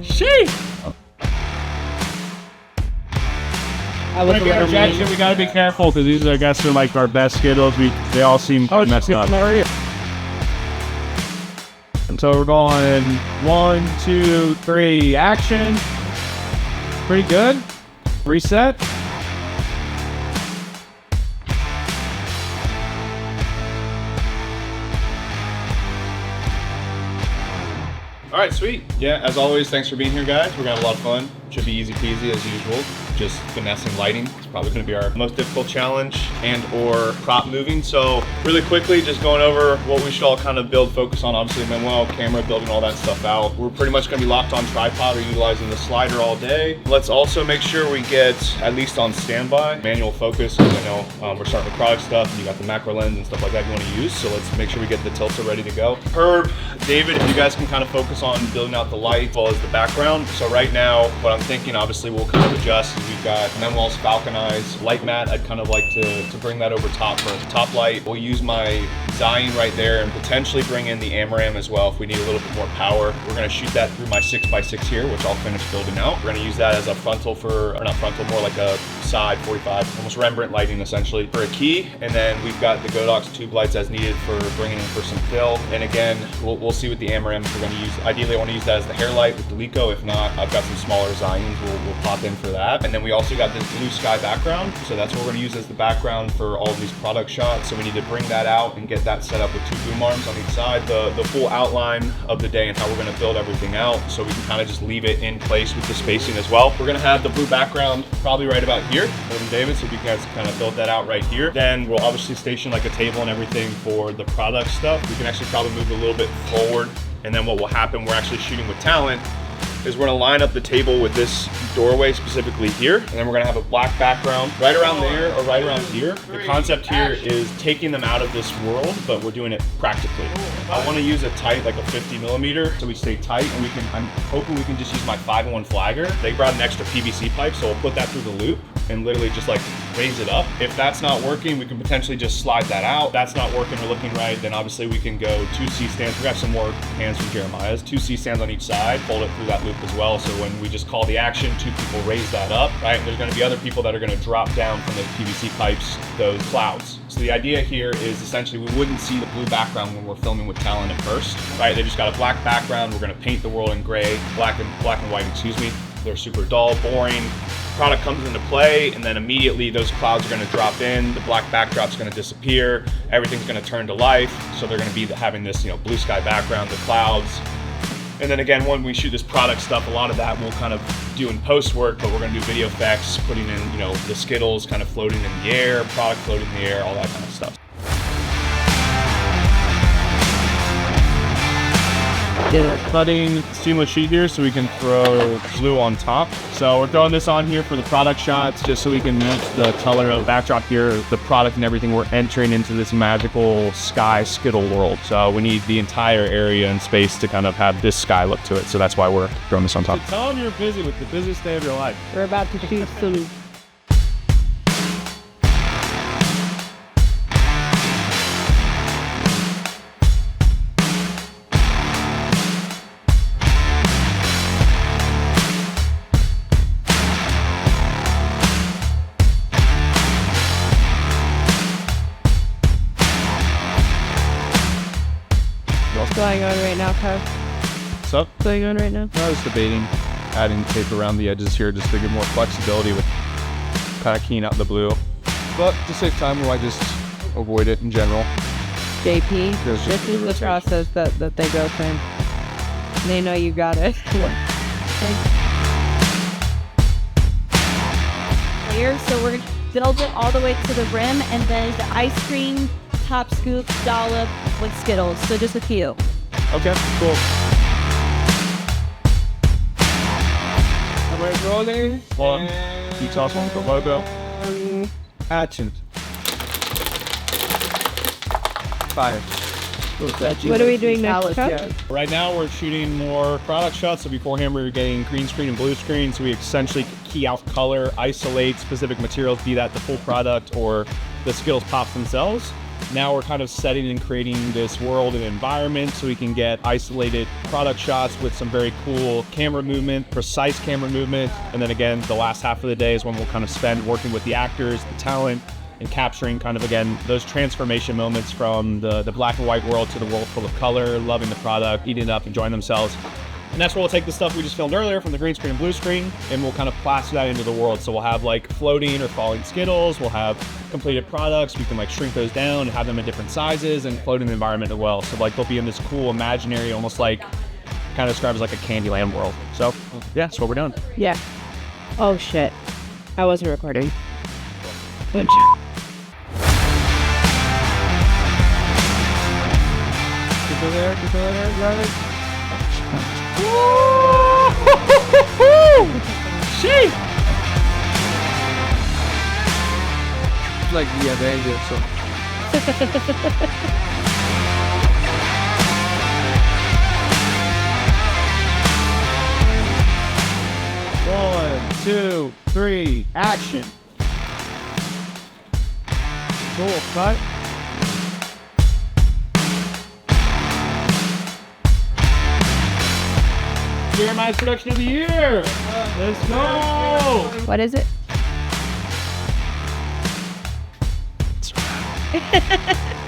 Sheesh! We gotta be careful because these, I guess, are like our best Skittles. They all seem messed up. And so we're going 1, 2, 3, action. Pretty good. Reset. All right, sweet. Yeah, as always, thanks for being here, guys. We're gonna have a lot of fun. Should be easy peasy as usual. Just finessing lighting. It's probably gonna be our most difficult challenge and or prop moving. So really quickly, just going over what we should all kind of build, focus on. Obviously, Manuel, camera, building all that stuff out. We're pretty much gonna be locked on tripod or utilizing the slider all day. Let's also make sure we get at least on standby, manual focus, because I know we're starting with product stuff and you got the macro lens and stuff like that you wanna use. So let's make sure we get the tilter ready to go. Herb, David, if you guys can kind of focus on building out the light as well as the background. So right now, what I'm thinking, obviously we'll kind of adjust. We've got Manuel's Falconized light mat. I'd kind of like to bring that over top for top light. We'll use my Zion right there and potentially bring in the AMRAM as well if we need a little bit more power. We're gonna shoot that through my 6x6 here, which I'll finish building out. We're gonna use that as a frontal or not frontal, more like a side 45, almost Rembrandt lighting essentially for a key. And then we've got the Godox tube lights as needed for bringing in for some fill. And again, we'll see with the AMRAM if we're gonna use. Ideally, I wanna use that as the hair light with the Lico. If not, I've got some smaller Zions we'll pop in for that. And then we also got this blue sky background. So that's what we're gonna use as the background for all of these product shots. So we need to bring that out and get that set up with 2 boom arms on each side. The full outline of the day and how we're gonna build everything out. So we can kind of just leave it in place with the spacing as well. We're gonna have the blue background probably right about here, from David, so we can kind of build that out right here. Then we'll obviously station like a table and everything for the product stuff. We can actually probably move a little bit forward. And then what will happen, we're actually shooting with talent, is we're gonna line up the table with this doorway specifically here, and then we're gonna have a black background right around there or right around here. The concept here is taking them out of this world, but we're doing it practically. I wanna use a tight, like a 50mm, so we stay tight, and I'm hoping we can just use my 5-in-1 flagger. They brought an extra PVC pipe, so we'll put that through the loop and literally just like raise it up. If that's not working, we can potentially just slide that out. That's not working or looking right, then obviously we can go 2 C-stands. We got some more hands from Jeremiah's, 2 C-stands on each side, fold it through that loop as well. So when we just call the action, 2 people raise that up, right? And there's gonna be other people that are gonna drop down from those PVC pipes, those clouds. So the idea here is essentially we wouldn't see the blue background when we're filming with talent at first, right? They just got a black background. We're gonna paint the world in gray, black and white, excuse me. They're super dull, boring. Product comes into play, and then immediately those clouds are gonna drop in, the black backdrop's gonna disappear, everything's gonna turn to life. So they're gonna be having this, blue sky background, the clouds. And then again, when we shoot this product stuff, a lot of that we'll kind of do in post work, but we're gonna do video effects, putting in, the Skittles kind of floating in the air, product floating in the air, all that kind of stuff. Cutting seamless sheet here so we can throw glue on top. So we're throwing this on here for the product shots just so we can match the color of the backdrop here, the product and everything. We're entering into this magical sky Skittle world. So we need the entire area and space to kind of have this sky look to it. So that's why we're throwing this on top. So tell them you're busy with the busiest day of your life. We're about to shoot some going on right now, Kyle? What's up? What's going on right now? I was debating adding tape around the edges here just to give more flexibility with kind of keying out the blue. But to save time, we might just avoid it in general. JP, this is the process that they go through. They know you got it. Here, so we're gonna build it all the way to the rim, and then the ice cream top scoop dollop with Skittles. So just a few. Okay, cool. We're rolling. One. You toss one for logo. Action. Fire. What are we doing next? Right now we're shooting more product shots. So beforehand we were getting green screen and blue screen. So we essentially key out color, isolate specific materials, be that the full product or the Skittles pops themselves. Now we're kind of setting and creating this world and environment so we can get isolated product shots with some very cool camera movement, precise camera movement. And then again, the last half of the day is when we'll kind of spend working with the actors, the talent, and capturing kind of, again, those transformation moments from the black and white world to the world full of color, loving the product, eating it up, enjoying themselves. And that's where we'll take the stuff we just filmed earlier from the green screen and blue screen, and we'll kind of plaster that into the world. So we'll have like floating or falling Skittles, we'll have completed products, we can like shrink those down and have them in different sizes and float in the environment as well. So like they'll be in this cool imaginary, almost like, kind of described as like a Candyland world. So yeah, that's what we're doing. Yeah. Oh shit. I wasn't recording. But Shit! Like the Avengers. So. 1, 2, 3, action. Cool, cut. My production of the year. Let's go. what is it?